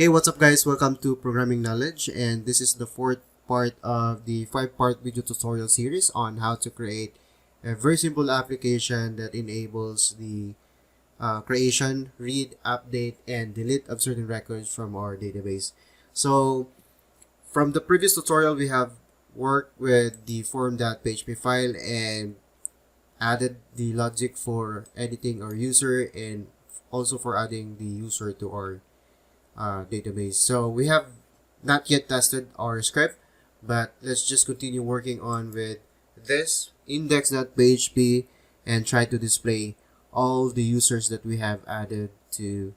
Hey, what's up guys? Welcome to Programming Knowledge, and this is the fourth part of the 5-part video tutorial series on how to create a very simple application that enables the creation, read, update, and delete of certain records from our database. So from the previous tutorial, we have worked with the form.php file and added the logic for editing our user and also for adding the user to our database. So we have not yet tested our script, but let's just continue working on with this index.php and try to display all the users that we have added to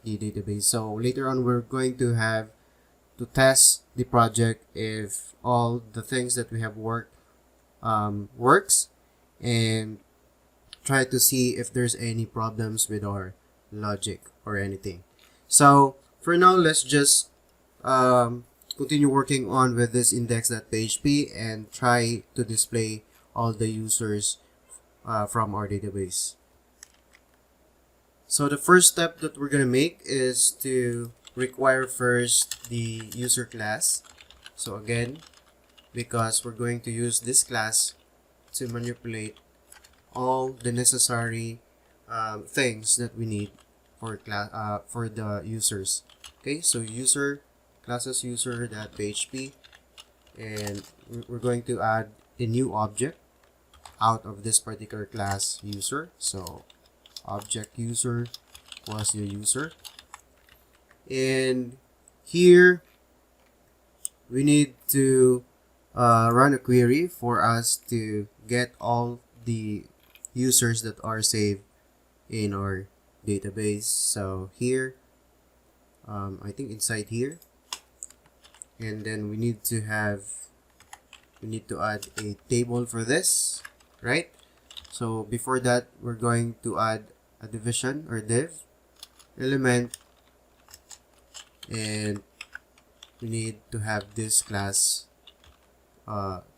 the database. So later on, we're going to have to test the project if all the things that we have worked works, and try to see if there's any problems with our logic or anything. So for now, let's just continue working on with this index.php and try to display all the users from our database. So the first step that we're going to make is to require first the user class. So again, because we're going to use this class to manipulate all the necessary things that we need for the users. Okay, so user classes user.php, and we're going to add a new object out of this particular class user. So object user was your user, and here we need to run a query for us to get all the users that are saved in our database. So here, I think inside here, and then we need to add a table for this, right? So before that, we're going to add a division or div element, and we need to have this class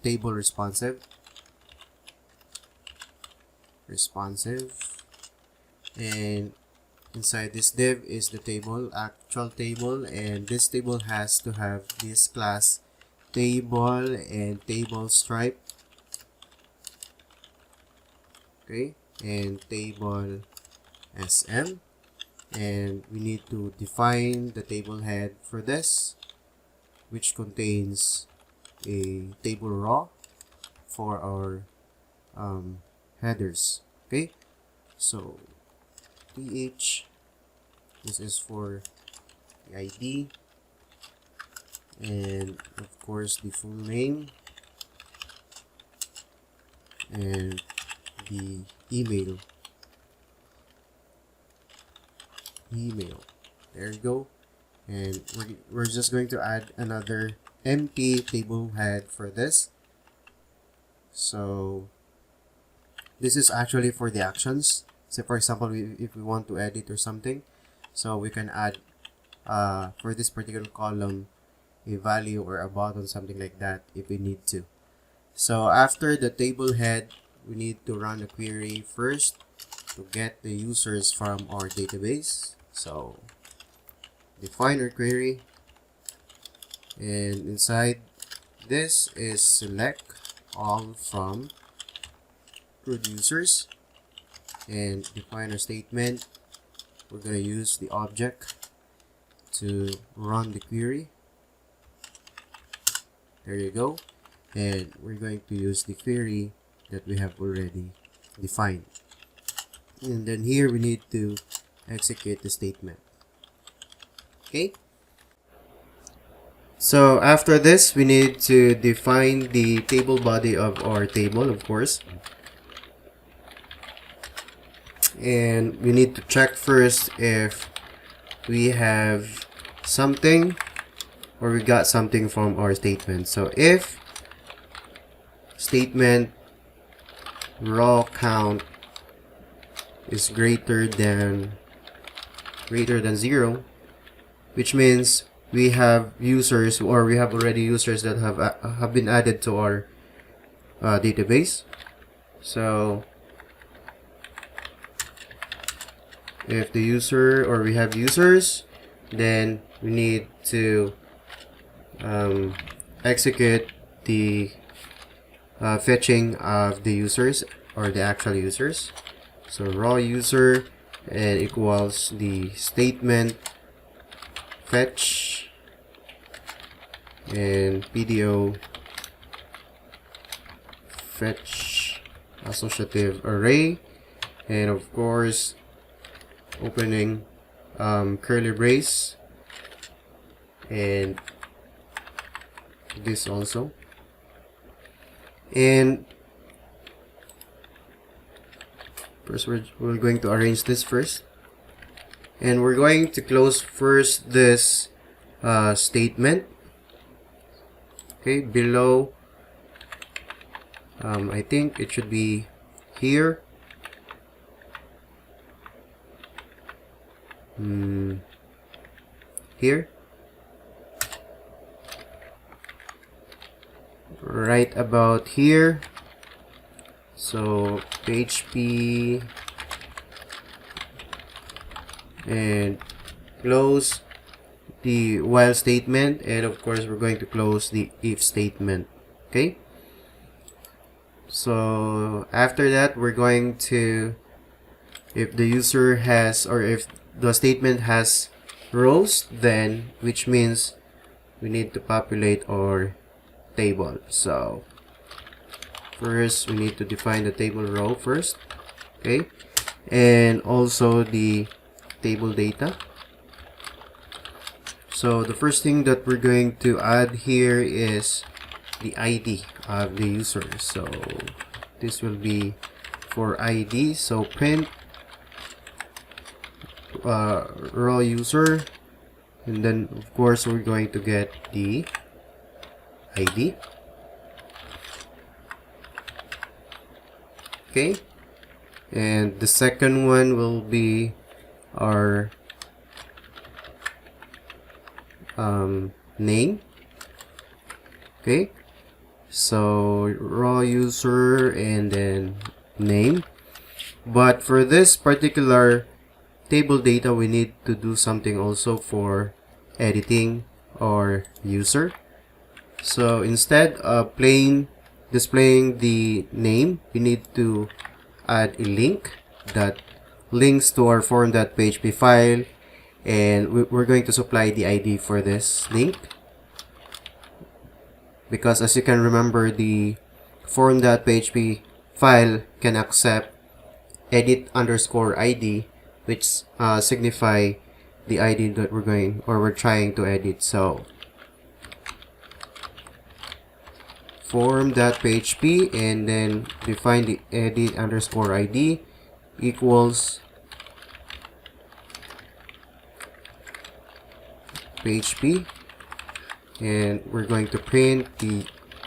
table responsive, and inside this div is the table, actual table, and this table has to have this class table and table stripe, okay, and table sm, and we need to define the table head for this, which contains a table raw for our headers. Okay, so th, this is for the ID, and of course the full name, and the email. There you go. And we're just going to add another empty table head for this. So this is actually for the actions. So for example, if we want to edit or something, so we can add for this particular column a value or a button, something like that, if we need to. So after the table head, we need to run a query first to get the users from our database. So define our query, and inside this is select all from CRUD users, and define our statement. We're going to use the object to run the query. There you go. And we're going to use the query that we have already defined. And then here we need to execute the statement. Okay. So after this, we need to define the table body of our table, of course. And we need to check first if we have something or we got something from our statement. So if statement raw count is greater than 0, which means we have users, or we have already users that have been added to our database. So if the user, or we have users, then we need to execute the fetching of the users or the actual users. So raw user and equals the statement fetch and PDO fetch associative array, and of course opening curly brace and this also. And first we're going to arrange this first, and we're going to close first this statement. Okay, below I think it should be here. Here, right about here. So PHP and close the while statement, and of course we're going to close the if statement. Okay, so after that we're going to, if the user has, or if the statement has rows, then which means we need to populate our table. So first we need to define the table row first, okay, and also the table data. So the first thing that we're going to add here is the ID of the user. So this will be for ID. So print raw user, and then of course we're going to get the ID. Okay, and the second one will be our name. Okay, so raw user and then name. But for this particular table data, we need to do something also for editing our user. So instead of plain displaying the name, we need to add a link that links to our form.php file, and we're going to supply the ID for this link, because as you can remember, the form.php file can accept edit_id, which signify the ID that we're trying to edit. So form.php, and then define the edit_id equals php, and we're going to print the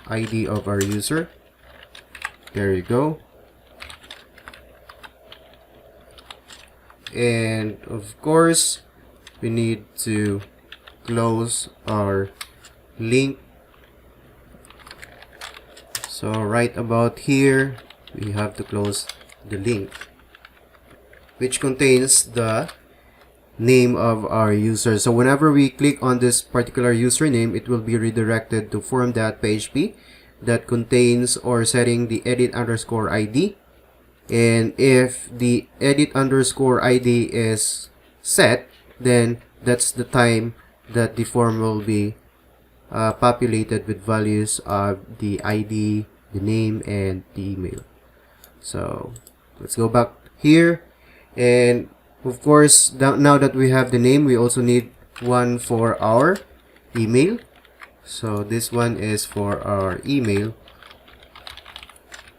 ID of our user. There you go. And of course we need to close our link. So right about here we have to close the link, which contains the name of our user. So whenever we click on this particular username, it will be redirected to form.php that contains or setting the edit_id. And if the edit_id is set, then that's the time that the form will be populated with values of the ID, the name, and the email. So let's go back here, and of course now that we have the name, we also need one for our email. So this one is for our email,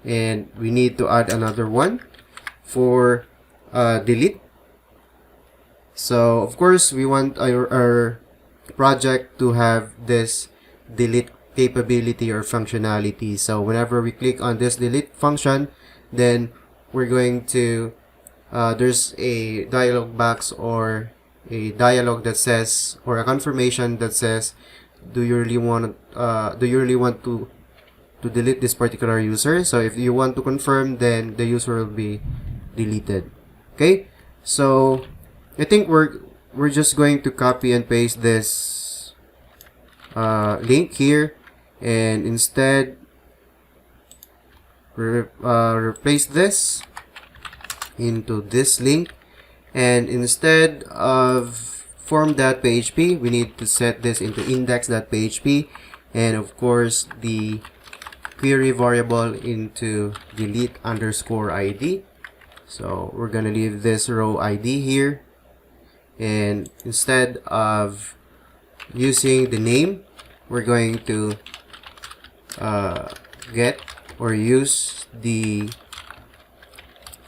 and we need to add another one for delete. So of course we want our project to have this delete capability or functionality. So whenever we click on this delete function, then we're going to there's a dialog box or a dialog that says, or a confirmation that says, do you really want to delete this particular user? So if you want to confirm, then the user will be deleted. Okay, so I think we're we're just going to copy and paste this link here, and instead replace this into this link, and instead of form.php, we need to set this into index.php, and of course the query variable into delete_id. So we're gonna leave this row ID here, and instead of using the name, we're going to get or use the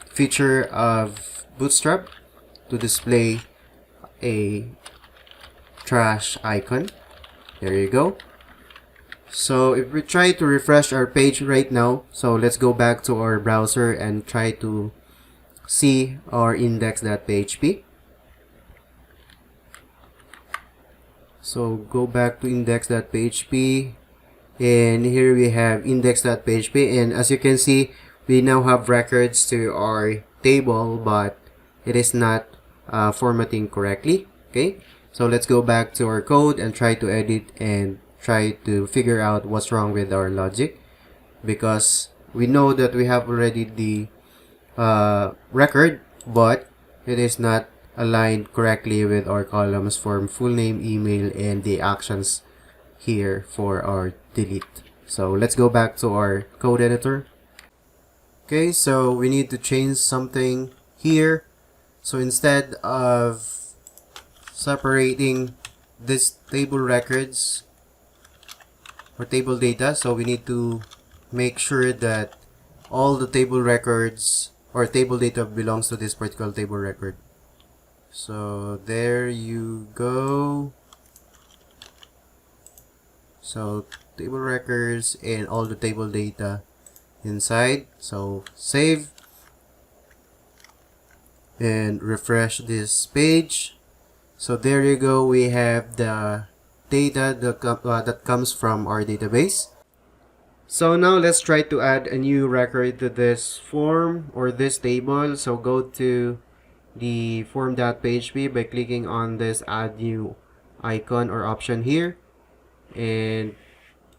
feature of Bootstrap to display a trash icon. There you go. So if we try to refresh our page right now, so let's go back to our browser and try to see our index.php. So go back to index.php, and here we have index.php, and as you can see, we now have records to our table, but it is not formatting correctly. Okay, so let's go back to our code and try to edit and try to figure out what's wrong with our logic, because we know that we have already the record, but it is not aligned correctly with our columns for full name, email, and the actions here for our delete. So let's go back to our code editor. Okay, so we need to change something here. So instead of separating this table records or table data, so we need to make sure that all the table records or table data belongs to this particular table record. So there you go. So table records and all the table data inside. So save and refresh this page. So there you go, we have the data that comes from our database. So now let's try to add a new record to this form or this table. So go to the form.php by clicking on this add new icon or option here, and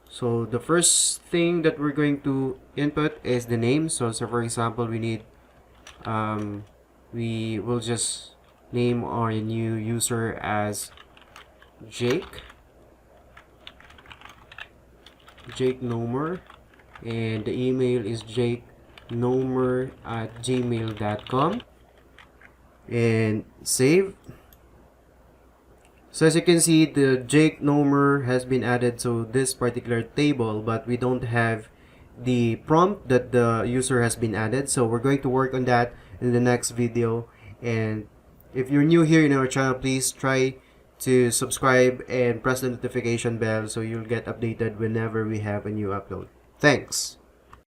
so the first thing that we're going to input is the name. So for example, we need we will just name our new user as Jake Nomer, and the email is jakenomer@gmail.com, and save. So as you can see, the Jake Nomer has been added to this particular table, but we don't have the prompt that the user has been added. So we're going to work on that in the next video. And if you're new here in our channel, please try to subscribe and press the notification bell so you'll get updated whenever we have a new upload. Thanks!